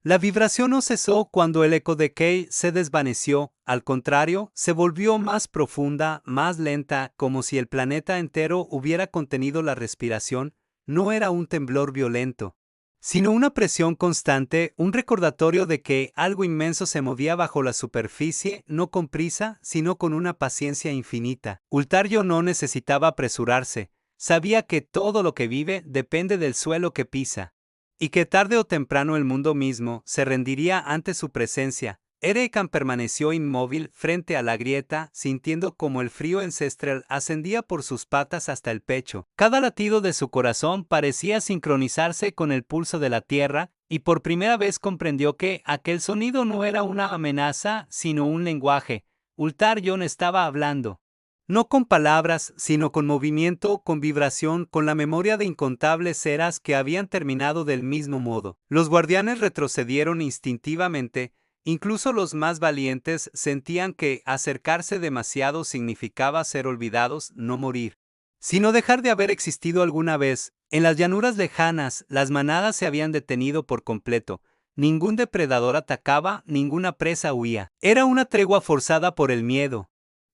La vibración no cesó cuando el eco de Kay se desvaneció, al contrario, se volvió más profunda, más lenta, como si el planeta entero hubiera contenido la respiración. No era un temblor violento, sino una presión constante, un recordatorio de que algo inmenso se movía bajo la superficie, no con prisa, sino con una paciencia infinita. Ultario no necesitaba apresurarse, sabía que todo lo que vive depende del suelo que pisa, y que tarde o temprano el mundo mismo se rendiría ante su presencia. Erekan permaneció inmóvil frente a la grieta, sintiendo como el frío ancestral ascendía por sus patas hasta el pecho. Cada latido de su corazón parecía sincronizarse con el pulso de la tierra, y por primera vez comprendió que aquel sonido no era una amenaza, sino un lenguaje. Ultarion estaba hablando. No con palabras, sino con movimiento, con vibración, con la memoria de incontables eras que habían terminado del mismo modo. Los guardianes retrocedieron instintivamente. Incluso los más valientes sentían que acercarse demasiado significaba ser olvidados, no morir, sino dejar de haber existido alguna vez. En las llanuras lejanas, las manadas se habían detenido por completo. Ningún depredador atacaba, ninguna presa huía. Era una tregua forzada por el miedo.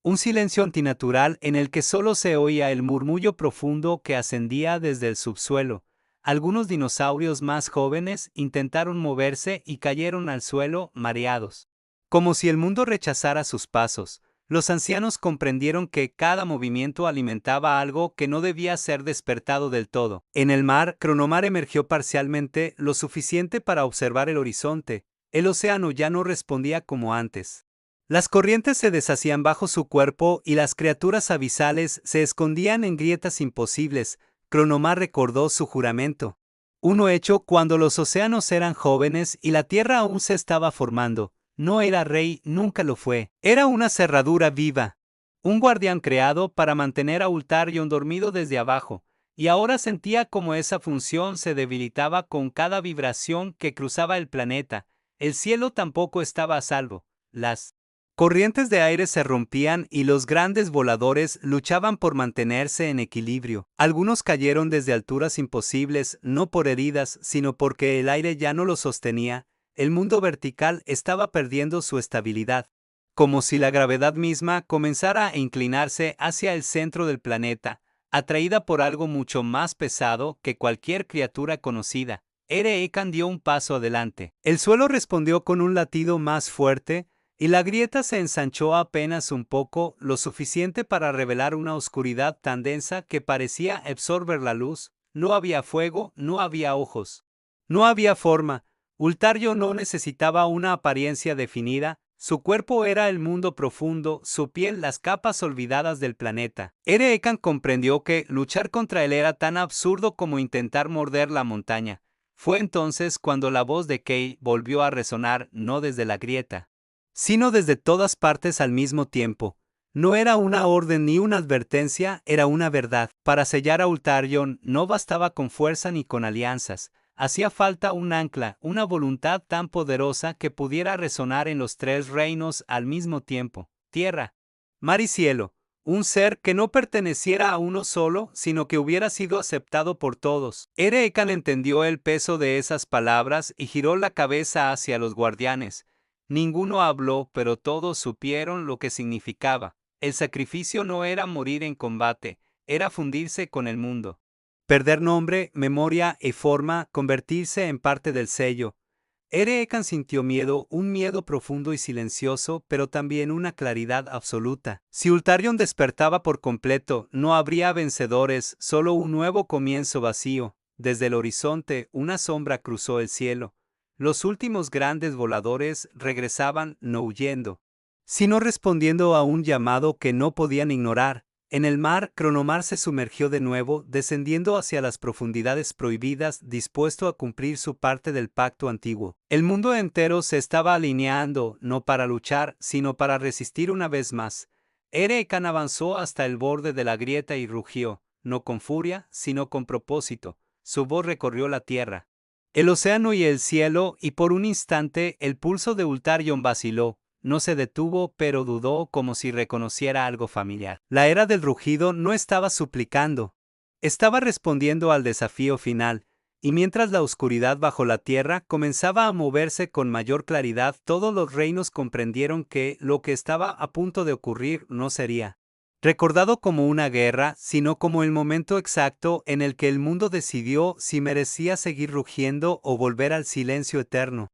Un silencio antinatural en el que solo se oía el murmullo profundo que ascendía desde el subsuelo. Algunos dinosaurios más jóvenes intentaron moverse y cayeron al suelo, mareados. Como si el mundo rechazara sus pasos, los ancianos comprendieron que cada movimiento alimentaba algo que no debía ser despertado del todo. En el mar, Cronomar emergió parcialmente, lo suficiente para observar el horizonte. El océano ya no respondía como antes. Las corrientes se deshacían bajo su cuerpo y las criaturas abisales se escondían en grietas imposibles. Cronomar recordó su juramento. Uno hecho cuando los océanos eran jóvenes y la tierra aún se estaba formando. No era rey, nunca lo fue. Era una cerradura viva. Un guardián creado para mantener a Ultarion dormido desde abajo. Y ahora sentía como esa función se debilitaba con cada vibración que cruzaba el planeta. El cielo tampoco estaba a salvo. Las corrientes de aire se rompían y los grandes voladores luchaban por mantenerse en equilibrio. Algunos cayeron desde alturas imposibles, no por heridas, sino porque el aire ya no los sostenía. El mundo vertical estaba perdiendo su estabilidad, como si la gravedad misma comenzara a inclinarse hacia el centro del planeta, atraída por algo mucho más pesado que cualquier criatura conocida. Erekan dio un paso adelante. El suelo respondió con un latido más fuerte, y la grieta se ensanchó apenas un poco, lo suficiente para revelar una oscuridad tan densa que parecía absorber la luz. No había fuego, no había ojos, no había forma. Ultario no necesitaba una apariencia definida, su cuerpo era el mundo profundo, su piel las capas olvidadas del planeta. Erekan comprendió que luchar contra él era tan absurdo como intentar morder la montaña. Fue entonces cuando la voz de Kay volvió a resonar, no desde la grieta, sino desde todas partes al mismo tiempo. No era una orden ni una advertencia, era una verdad. Para sellar a Ultarion no bastaba con fuerza ni con alianzas. Hacía falta un ancla, una voluntad tan poderosa que pudiera resonar en los tres reinos al mismo tiempo: tierra, mar y cielo. Un ser que no perteneciera a uno solo, sino que hubiera sido aceptado por todos. Erekan entendió el peso de esas palabras y giró la cabeza hacia los guardianes. Ninguno habló, pero todos supieron lo que significaba. El sacrificio no era morir en combate, era fundirse con el mundo. Perder nombre, memoria y forma, convertirse en parte del sello. Erekan sintió miedo, un miedo profundo y silencioso, pero también una claridad absoluta. Si Ultarion despertaba por completo, no habría vencedores, solo un nuevo comienzo vacío. Desde el horizonte, una sombra cruzó el cielo. Los últimos grandes voladores regresaban, no huyendo, sino respondiendo a un llamado que no podían ignorar. En el mar, Cronomar se sumergió de nuevo, descendiendo hacia las profundidades prohibidas, dispuesto a cumplir su parte del pacto antiguo. El mundo entero se estaba alineando, no para luchar, sino para resistir una vez más. Erekan avanzó hasta el borde de la grieta y rugió, no con furia, sino con propósito. Su voz recorrió la tierra, el océano y el cielo, y por un instante el pulso de Ultarion vaciló. No se detuvo, pero dudó, como si reconociera algo familiar. La era del rugido no estaba suplicando. Estaba respondiendo al desafío final, Y mientras la oscuridad bajo la tierra comenzaba a moverse con mayor claridad, todos los reinos comprendieron que lo que estaba a punto de ocurrir no sería recordado como una guerra, sino como el momento exacto en el que el mundo decidió si merecía seguir rugiendo o volver al silencio eterno.